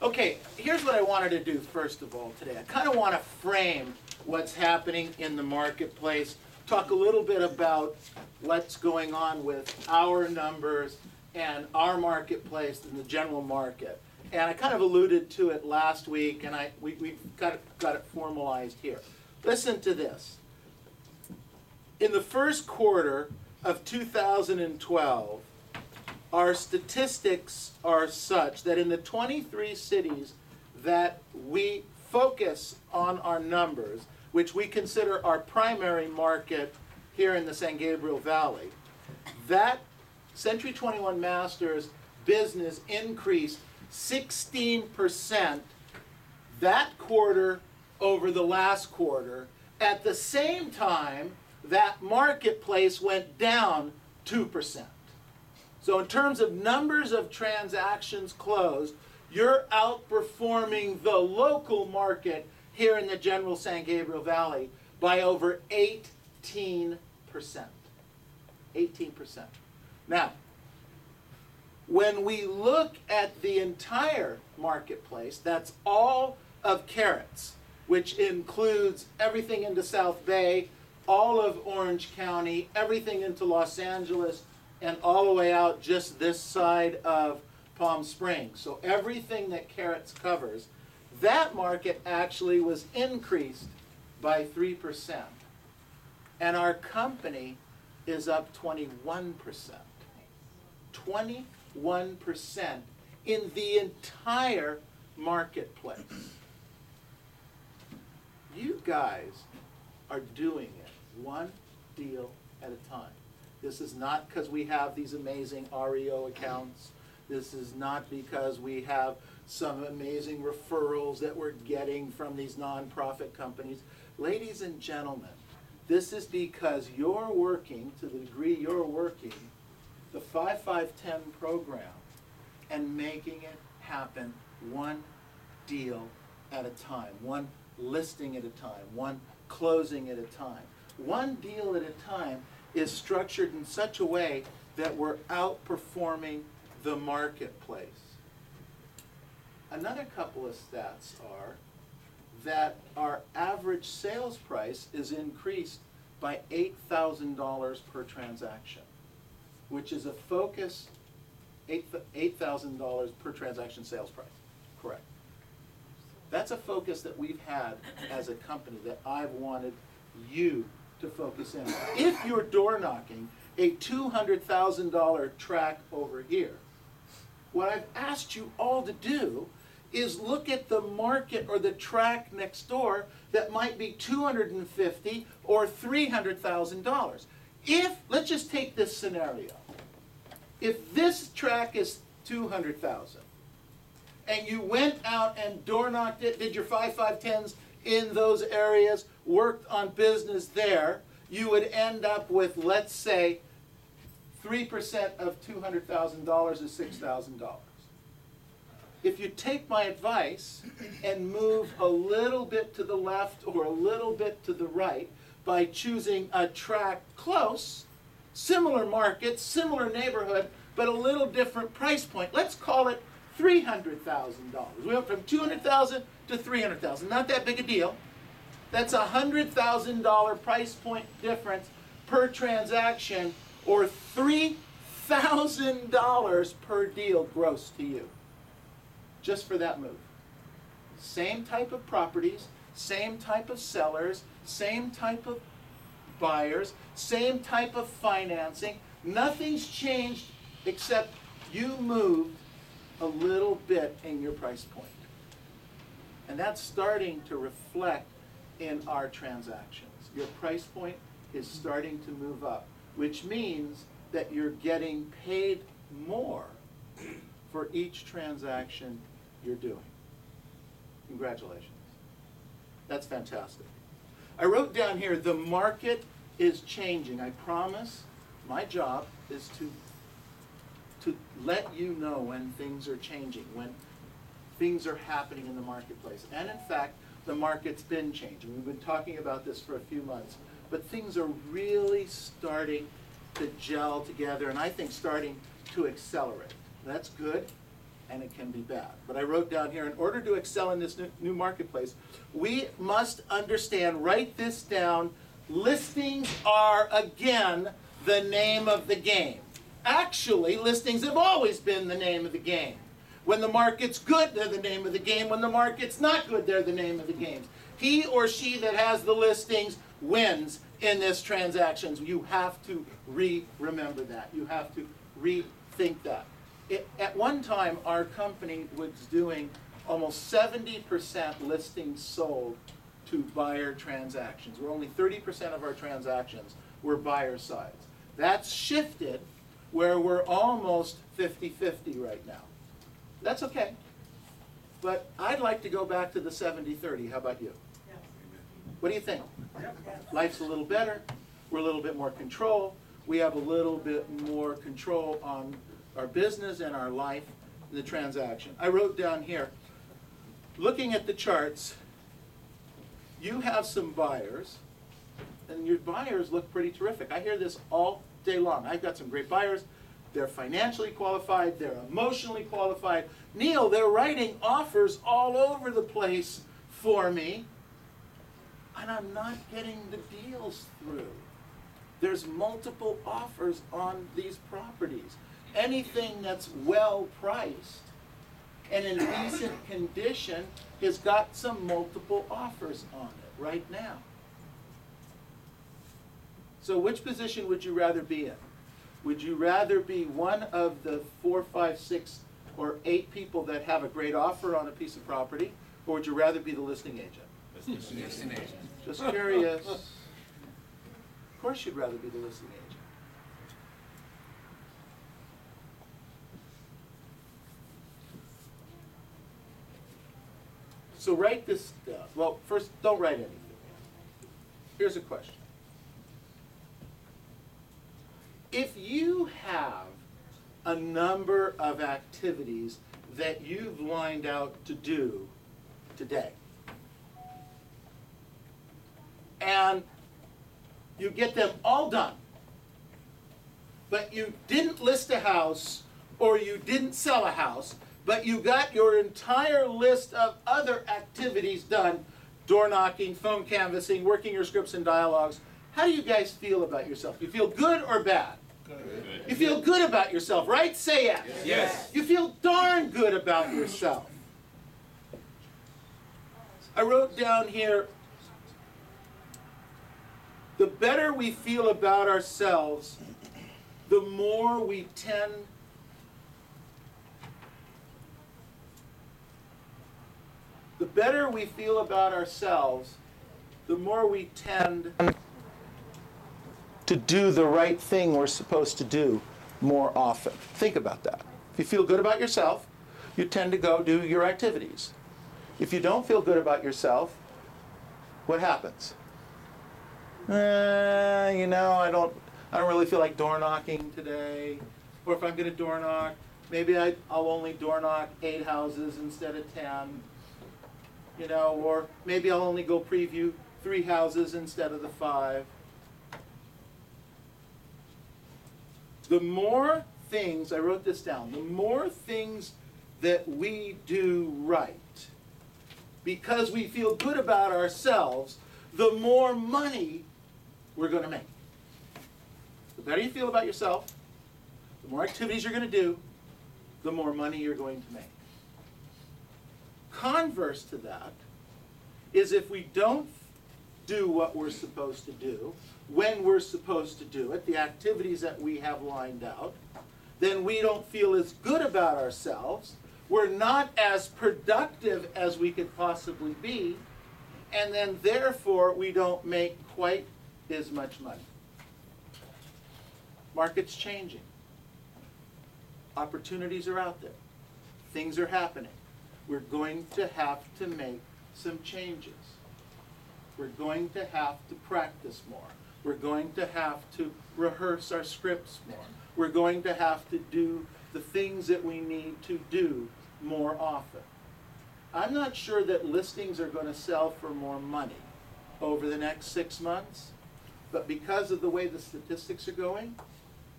Okay, here's what I wanted to do first of all today. I kind of want to frame what's happening in the marketplace, talk a little bit about what's going on with our numbers and our marketplace and the general market. And I kind of alluded to it last week, and we got it formalized here. Listen to this. In the first quarter of 2012, our statistics are such that in the 23 cities that we focus on our numbers, which we consider our primary market here in the San Gabriel Valley, that Century 21 Masters business increased 16% that quarter over the last quarter. At the same time, that marketplace went down 2%. So in terms of numbers of transactions closed, you're outperforming the local market here in the general San Gabriel Valley by over 18%. 18%. Now, when we look at the entire marketplace, that's all of Carrots, which includes everything into South Bay, all of Orange County, everything into Los Angeles, and all the way out just this side of Palm Springs. So everything that Carrots covers, that market actually was increased by 3%. And our company is up 21%. 21% in the entire marketplace. You guys are doing it one deal at a time. This is not because we have these amazing REO accounts. This is not because we have some amazing referrals that we're getting from these nonprofit companies. Ladies and gentlemen, this is because you're working, to the degree you're working, the 5510 program and making it happen one deal at a time, one listing at a time, one closing at a time. One deal at a time is structured in such a way that we're outperforming the marketplace. Another couple of stats are that our average sales price is increased by $8,000 per transaction, which is a focus, $8,000 per transaction sales price, correct. That's a focus that we've had as a company that I've wanted you to focus in. If you're door knocking a $200,000 track over here, what I've asked you all to do is look at the market or the track next door that might be $250,000 or $300,000. If, let's just take this scenario. If this track is $200,000 and you went out and door knocked it, did your 5-5-10s in those areas, worked on business there, you would end up with, let's say, 3% of $200,000 is $6,000. If you take my advice and move a little bit to the left or a little bit to the right by choosing a track close, similar market, similar neighborhood, but a little different price point, let's call it $300,000. We went from $200,000 to $300,000. Not that big a deal. That's a $100,000 price point difference per transaction, or $3,000 per deal gross to you, just for that move. Same type of properties, same type of sellers, same type of buyers, same type of financing. Nothing's changed except you moved a little bit in your price point. And that's starting to reflect in our transactions. Your price point is starting to move up, which means that you're getting paid more for each transaction you're doing. Congratulations. That's fantastic. I wrote down here, the market is changing. I promise my job is to let you know when things are changing, when things are happening in the marketplace. And in fact, the market's been changing. We've been talking about this for a few months, but things are really starting to gel together, and I think starting to accelerate. That's good, and it can be bad. But I wrote down here, in order to excel in this new marketplace, we must understand, write this down, listings are, again, the name of the game. Actually, listings have always been the name of the game. When the market's good, they're the name of the game. When the market's not good, they're the name of the game. He or she that has the listings wins in this transactions. You have to remember that. You have to rethink that. At one time, our company was doing almost 70% listings sold to buyer transactions, where only 30% of our transactions were buyer sides. That's shifted where we're almost 50-50 right now. That's okay. But I'd like to go back to the 70-30. How about you? Yes. What do you think? Yep. Life's a little better. We're a little bit more control. We have a little bit more control on our business and our life in the transaction. I wrote down here, looking at the charts, you have some buyers, and your buyers look pretty terrific. I hear this all day long. I've got some great buyers. They're financially qualified. They're emotionally qualified. Neil, they're writing offers all over the place for me, and I'm not getting the deals through. There's multiple offers on these properties. Anything that's well priced and in decent condition has got some multiple offers on it right now. So which position would you rather be in? Would you rather be one of the 4, 5, 6, or 8 people that have a great offer on a piece of property, or would you rather be the listing agent? Listing agent. Just curious. Of course you'd rather be the listing agent. So write this down. Well, first, don't write anything. Here's a question. If you have a number of activities that you've lined out to do today, and you get them all done, but you didn't list a house or you didn't sell a house, but you got your entire list of other activities done, door knocking, phone canvassing, working your scripts and dialogues, how do you guys feel about yourself? You feel good or bad? Good. You feel good about yourself, right? Say yes. Yes. You feel darn good about yourself. I wrote down here, the better we feel about ourselves, the more we tend the better we feel about ourselves, the more we tend to do the right thing we're supposed to do more often. Think about that. If you feel good about yourself, you tend to go do your activities. If you don't feel good about yourself, what happens? You know, I don't really feel like door knocking today. Or if I'm going to door knock, maybe I'll only door knock 8 houses instead of 10. You know, or maybe I'll only go preview 3 houses instead of the 5. The more things, I wrote this down, the more things that we do right, because we feel good about ourselves, the more money we're going to make. The better you feel about yourself, the more activities you're going to do, the more money you're going to make. Converse to that is if we don't do what we're supposed to do, when we're supposed to do it, the activities that we have lined out, then we don't feel as good about ourselves, we're not as productive as we could possibly be, and then therefore we don't make quite as much money. Market's changing. Opportunities are out there. Things are happening. We're going to have to make some changes. We're going to have to practice more. We're going to have to rehearse our scripts more. We're going to have to do the things that we need to do more often. I'm not sure that listings are going to sell for more money over the next 6 months, but because of the way the statistics are going,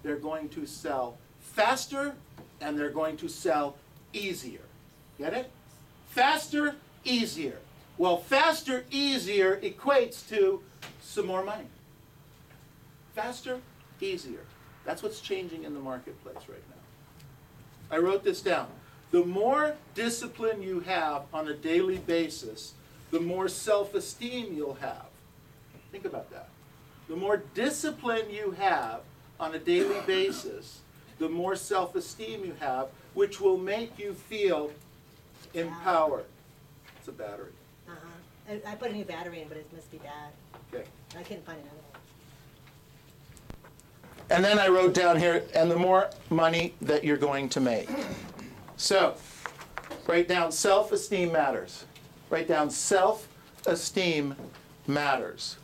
they're going to sell faster and they're going to sell easier. Get it? Faster, easier. Well, faster, easier equates to some more money. Faster, easier. That's what's changing in the marketplace right now. I wrote this down. The more discipline you have on a daily basis, the more self-esteem you'll have. Think about that. The more discipline you have on a daily basis, the more self-esteem you have, which will make you feel empowered. It's a battery. I put a new battery in, but it must be bad. Okay. I couldn't find another one. And then I wrote down here, and the more money that you're going to make. So, write down self-esteem matters. Write down self-esteem matters.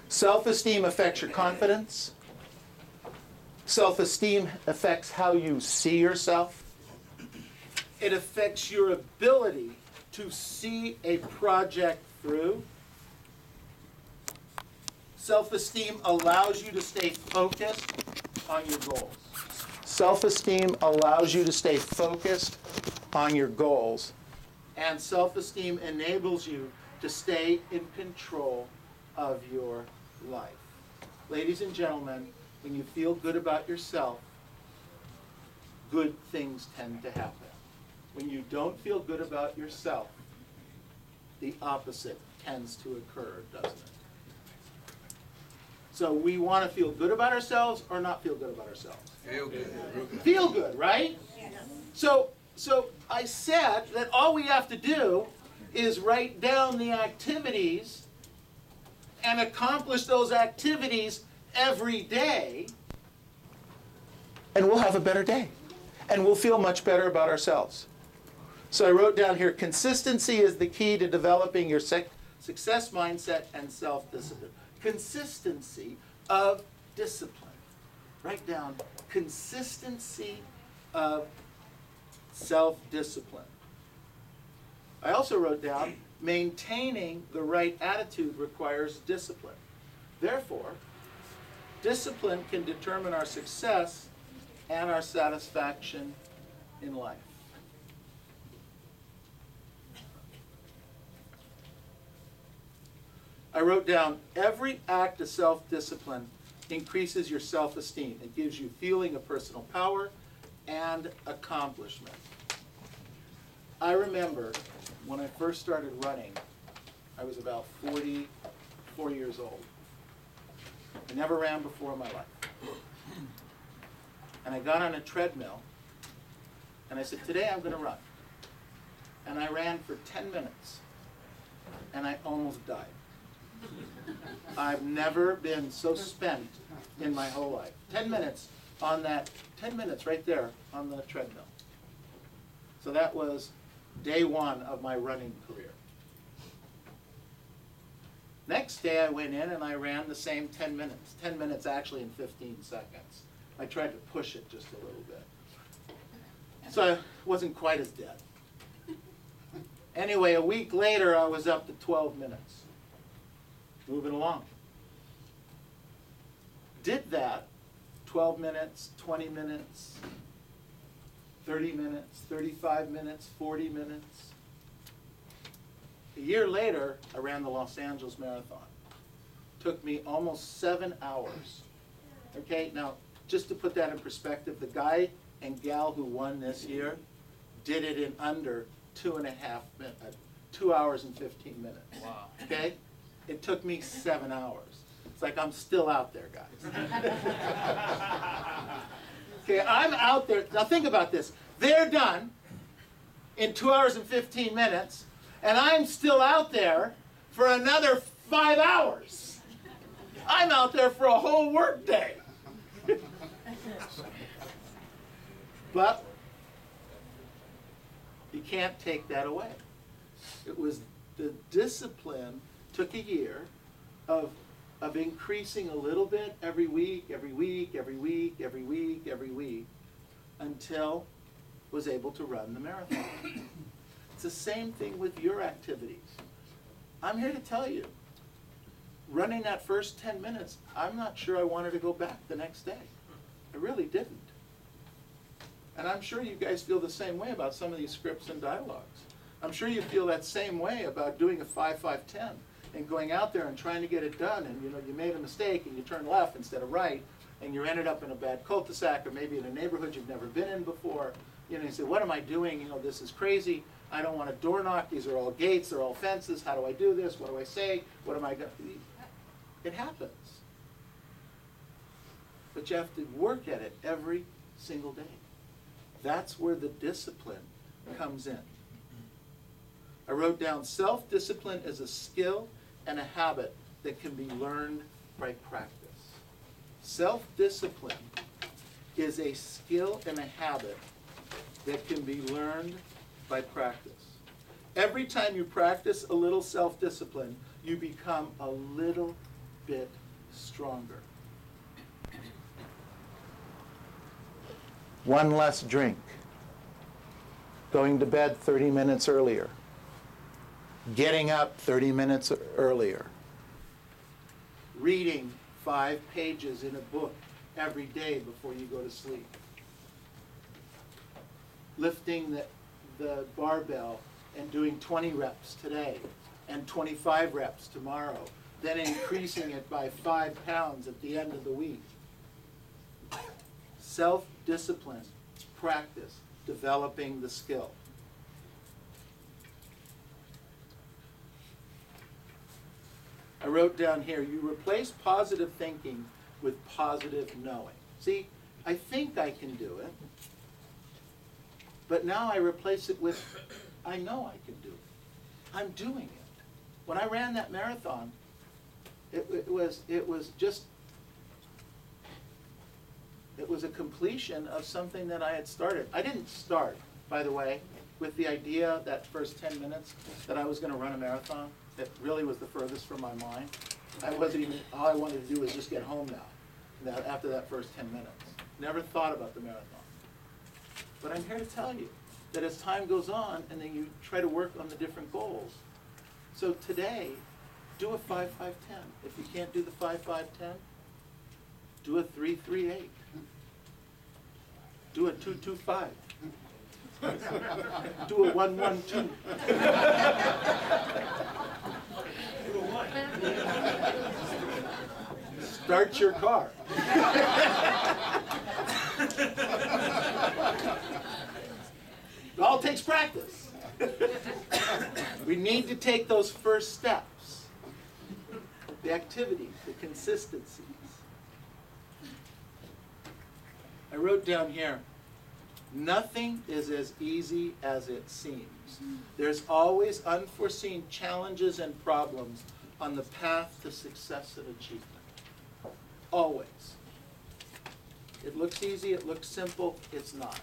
Self-esteem affects your confidence. Self-esteem affects how you see yourself. It affects your ability to see a project through. Self-esteem allows you to stay focused on your goals. Self-esteem allows you to stay focused on your goals. And self-esteem enables you to stay in control of your life. Ladies and gentlemen, when you feel good about yourself, good things tend to happen. When you don't feel good about yourself, the opposite tends to occur, doesn't it? So we want to feel good about ourselves or not feel good about ourselves? Feel good. Feel good, right? So I said that all we have to do is write down the activities and accomplish those activities every day, and we'll have a better day. And we'll feel much better about ourselves. So I wrote down here, consistency is the key to developing your success mindset and self-discipline. Consistency of discipline. Write down consistency of self-discipline. I also wrote down maintaining the right attitude requires discipline. Therefore, discipline can determine our success and our satisfaction in life. I wrote down, every act of self-discipline increases your self-esteem. It gives you feeling of personal power and accomplishment. I remember when I first started running, I was about 44 years old. I never ran before in my life. And I got on a treadmill, and I said, today I'm going to run. And I ran for 10 minutes, and I almost died. I've never been so spent in my whole life. 10 minutes on that, 10 minutes right there on the treadmill. So that was day one of my running career. Next day I went in and I ran the same 10 minutes. 10 minutes actually in 15 seconds. I tried to push it just a little bit. So I wasn't quite as dead. Anyway, a week later I was up to 12 minutes. Moving along. Did that 12 minutes, 20 minutes, 30 minutes, 35 minutes, 40 minutes. A year later, I ran the Los Angeles Marathon. Took me almost 7 hours. Okay, now, just to put that in perspective, the guy and gal who won this year did it in under 2.5 minutes, 2 hours and 15 minutes. Wow. Okay? It took me 7 hours. It's like I'm still out there, guys. Okay, I'm out there. Now think about this. They're done in 2 hours and 15 minutes, and I'm still out there for another 5 hours. I'm out there for a whole work day. But you can't take that away. It was the discipline. Took a year of increasing a little bit every week, every week, every week, every week, every week, until I was able to run the marathon. It's the same thing with your activities. I'm here to tell you, running that first 10 minutes, I'm not sure I wanted to go back the next day. I really didn't. And I'm sure you guys feel the same way about some of these scripts and dialogues. I'm sure you feel that same way about doing a 5-5-10 and going out there and trying to get it done, and you made a mistake and you turned left instead of right, and you ended up in a bad cul-de-sac or maybe in a neighborhood you've never been in before. You say, what am I doing? This is crazy. I don't want to door knock. These are all gates. They're all fences. How do I do this? What do I say? What am I going to... It happens. But you have to work at it every single day. That's where the discipline comes in. I wrote down, self-discipline is a skill and a habit that can be learned by practice. Self-discipline is a skill and a habit that can be learned by practice. Every time you practice a little self-discipline, you become a little bit stronger. One less drink. Going to bed 30 minutes earlier. Getting up 30 minutes earlier. Reading 5 pages in a book every day before you go to sleep. Lifting the barbell and doing 20 reps today and 25 reps tomorrow, then increasing it by 5 pounds at the end of the week. Self-discipline, practice, developing the skill. I wrote down here, you replace positive thinking with positive knowing. See, I think I can do it, but now I replace it with, I know I can do it. I'm doing it. When I ran that marathon, it was a completion of something that I had started. I didn't start, by the way, with the idea that first 10 minutes that I was going to run a marathon. It really was the furthest from my mind. All I wanted to do was just get home now, after that first 10 minutes. Never thought about the marathon. But I'm here to tell you that as time goes on and then you try to work on the different goals. So today, do a 5-5-10. If you can't do the 5-5-10, do a 3-3-8. Do a 2-2-5. Do a 1-1-2. Start your car. It all takes practice. We need to take those first steps. The activities, the consistencies. I wrote down here, nothing is as easy as it seems. There's always unforeseen challenges and problems on the path to success and achievement. Always. It looks easy, it looks simple, it's not.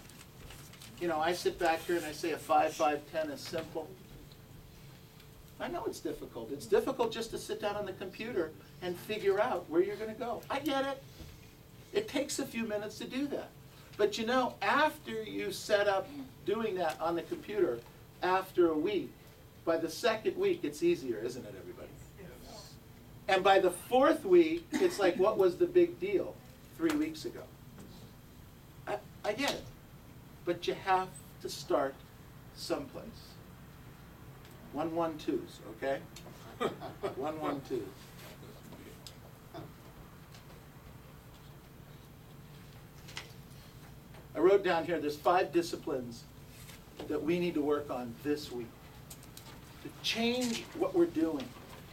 I sit back here and I say a 5-5-10 is simple. I know it's difficult. It's difficult just to sit down on the computer and figure out where you're going to go. I get it. It takes a few minutes to do that. But after you set up doing that on the computer, after a week, by the second week, it's easier, isn't it, everybody? Yes. And by the 4th week, it's like, what was the big deal 3 weeks ago? I get it. But you have to start someplace. 1-1-2s, okay? 1-1-2s. I wrote down here, there's 5 disciplines that we need to work on this week to change what we're doing,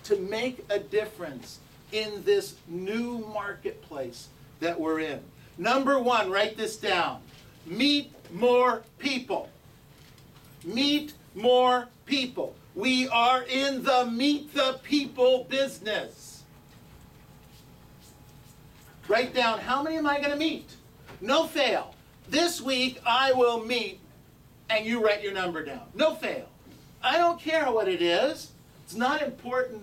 to make a difference in this new marketplace that we're in. Number 1, write this down. Meet more people. Meet more people. We are in the meet the people business. Write down, how many am I going to meet? No fail. This week I will meet, and you write your number down. No fail. I don't care what it is. It's not important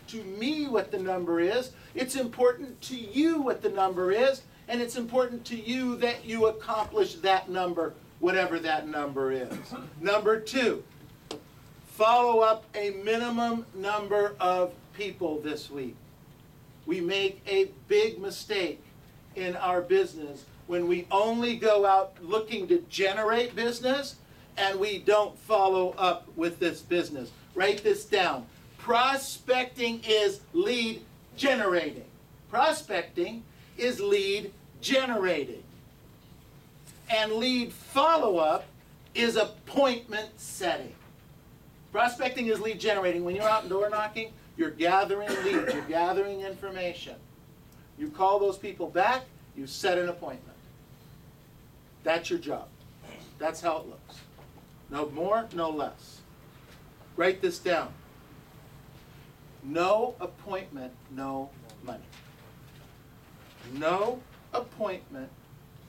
to me what the number is. It's important to you what the number is, and it's important to you that you accomplish that number, whatever that number is. Number 2, follow up a minimum number of people this week. We make a big mistake in our business when we only go out looking to generate business and we don't follow up with this business. Write this down. Prospecting is lead generating. Prospecting is lead generating. And lead follow-up is appointment setting. Prospecting is lead generating. When you're out door knocking, you're gathering leads, you're gathering information. You call those people back, you set an appointment. That's your job. That's how it looks. No more, no less. Write this down. No appointment, no money. No appointment,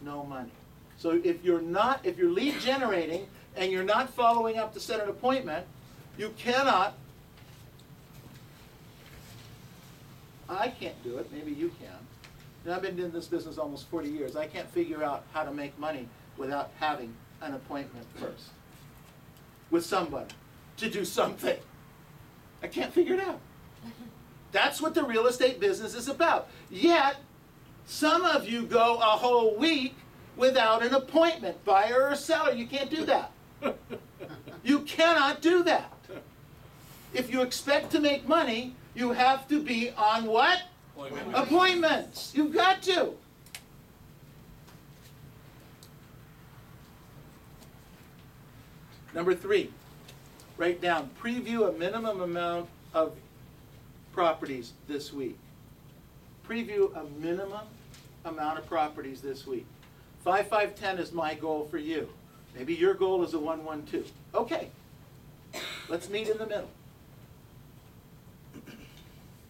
no money. So if you're lead generating and you're not following up to set an appointment, you cannot, I can't do it, maybe you can. Now, I've been in this business almost 40 years. I can't figure out how to make money without having an appointment first with somebody to do something. I can't figure it out. That's what the real estate business is about. Yet, some of you go a whole week without an appointment, buyer or seller. You can't do that. You cannot do that. If you expect to make money, you have to be on what? Appointments. You've got to. Number 3, write down, preview a minimum amount of properties this week. Preview a minimum amount of properties this week. 5, 5, 10 is my goal for you. Maybe your goal is a 1, 1, 2. Okay, let's meet in the middle.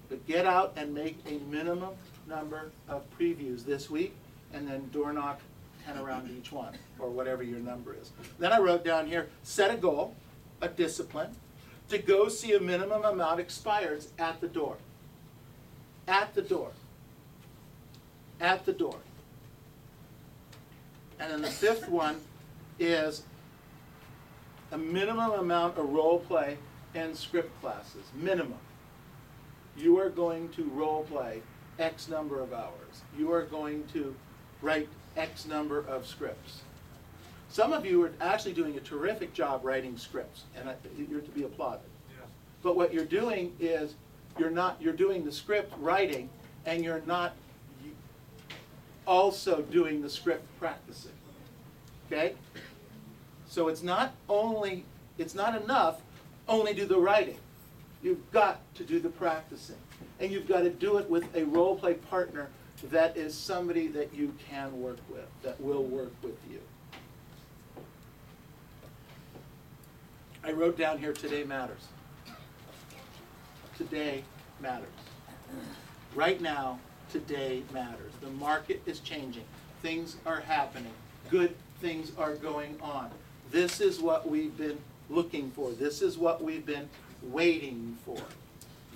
But get out and make a minimum number of previews this week, and then door knock 10 around each one, or whatever your number is. Then I wrote down here, set a goal, a discipline, to go see a minimum amount expireds at the door. At the door. At the door. And then the 5th one is a minimum amount of role play and script classes. Minimum. You are going to role play X number of hours. You are going to write X number of scripts. Some of you are actually doing a terrific job writing scripts, and you're to be applauded. Yeah. But what you're doing is you're doing the script writing, and you're not also doing the script practicing. Okay? So it's not enough only do the writing. You've got to do the practicing. And you've got to do it with a role play partner that is somebody that you can work with, that will work with you. I wrote down here, today matters. Today matters. Right now, today matters. The market is changing. Things are happening. Good things are going on. This is what we've been looking for. This is what we've been waiting for.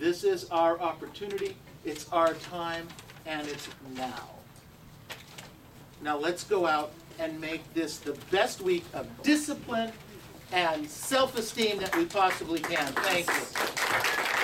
This is our opportunity. It's our time, and it's now. Now let's go out and make this the best week of discipline and self-esteem that we possibly can. Thank you.